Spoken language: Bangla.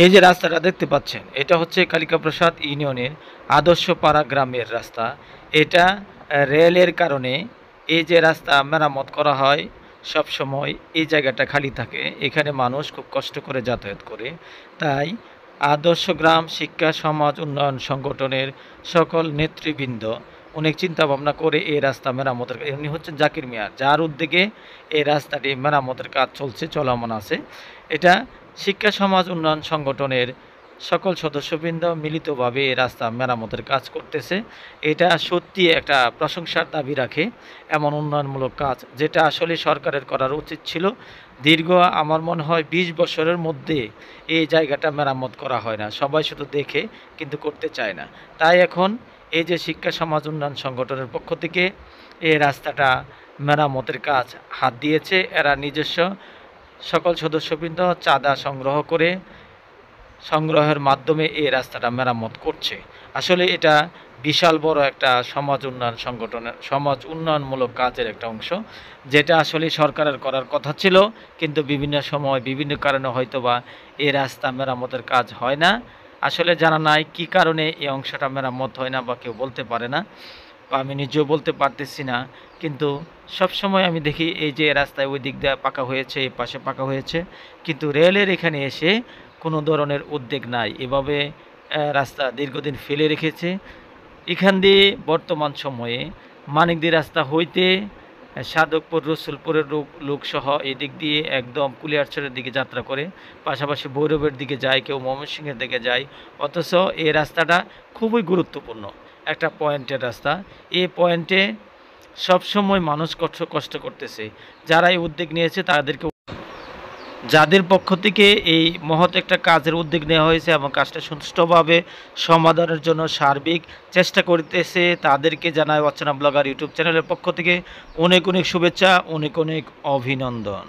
এই যে রাস্তাটা দেখতে পাচ্ছেন, এটা হচ্ছে কালিকাপ্রসাদ ইউনিয়নের আদর্শপাড়া গ্রামের রাস্তা। এটা রেলের কারণে এই যে রাস্তা মেরামত করা হয়, সবসময় এই জায়গাটা খালি থাকে। এখানে মানুষ খুব কষ্ট করে যাতায়াত করে। তাই আদর্শ গ্রাম শিক্ষা সমাজ উন্নয়ন সংগঠনের সকল নেতৃবৃন্দ অনেক চিন্তা ভাবনা করে এই রাস্তা মেরামতের, উনি হচ্ছেন জাকির মিয়া, যার উদ্যোগে এই রাস্তাটি মেরামতের কাজ চলমান আছে। এটা শিক্ষা সমাজ উন্নয়ন সংগঠনের সকল সদস্যবৃন্দ মিলিতভাবে এই রাস্তা মেরামতের কাজ করতেছে। এটা সত্যি একটা প্রশংসার দাবি রাখে, এমন উন্নয়নমূলক কাজ যেটা আসলে সরকারের করার উচিত ছিল। দীর্ঘ আমার মনে হয় ২০ বছরের মধ্যে এই জায়গাটা মেরামত করা হয় না, সবাই শুধু দেখে কিন্তু করতে চায় না। তাই এখন এই যে শিক্ষা সমাজ উন্নয়ন সংগঠনের পক্ষ থেকে এই রাস্তাটা মেরামতের কাজ হাত দিয়েছে। এরা নিজস্ব সকল সদস্যবৃন্দ চাঁদা সংগ্রহের মাধ্যমে এই রাস্তাটা মেরামত করছে। আসলে এটা বিশাল বড় একটা সমাজ উন্নয়নমূলক কাজের একটা অংশ, যেটা আসলে সরকারের করার কথা ছিল, কিন্তু বিভিন্ন সময় বিভিন্ন কারণে হয়তোবা এই রাস্তা মেরামতের কাজ হয় না। আসলে জানা নাই কী কারণে এই অংশটা মেরামত হয় না, বা কেউ বলতে পারে না, বা আমি নিজেও বলতে পারতেছি না। কিন্তু সবসময় আমি দেখি এই যে রাস্তায় ওই দিক দিয়ে পাকা হয়েছে, এই পাশে পাকা হয়েছে, কিন্তু রেলের এখানে এসে কোনো ধরনের উদ্যোগ নাই। এভাবে রাস্তা দীর্ঘদিন ফেলে রেখেছে। এখান দিয়ে বর্তমান সময়ে মানিকদি রাস্তা হইতে সাধকপুর রসুলপুরের লোকসহ এদিক দিয়ে একদম কুলিয়ারচরের দিকে যাত্রা করে, পাশাপাশি ভৈরবের দিকে যায়, কেউ ময়মনসিংহের দিকে যায়। অথচ এই রাস্তাটা খুবই গুরুত্বপূর্ণ একটা পয়েন্টের রাস্তা। এই পয়েন্টে সবসময় মানুষ কষ্ট করতেছে। যারা এই উদ্যোগ নিয়েছে তাদেরকে, যাদের পক্ষ থেকে এই মহৎ একটা কাজের উদ্যোগ নেওয়া হয়েছে এবং কাজটা সুষ্ঠুভাবে সমাধানের জন্য সার্বিক চেষ্টা করতেছে, তাদেরকে জানায় অচেনা ব্লগার ইউটিউব চ্যানেলের পক্ষ থেকে অনেক শুভেচ্ছা, অনেক অভিনন্দন।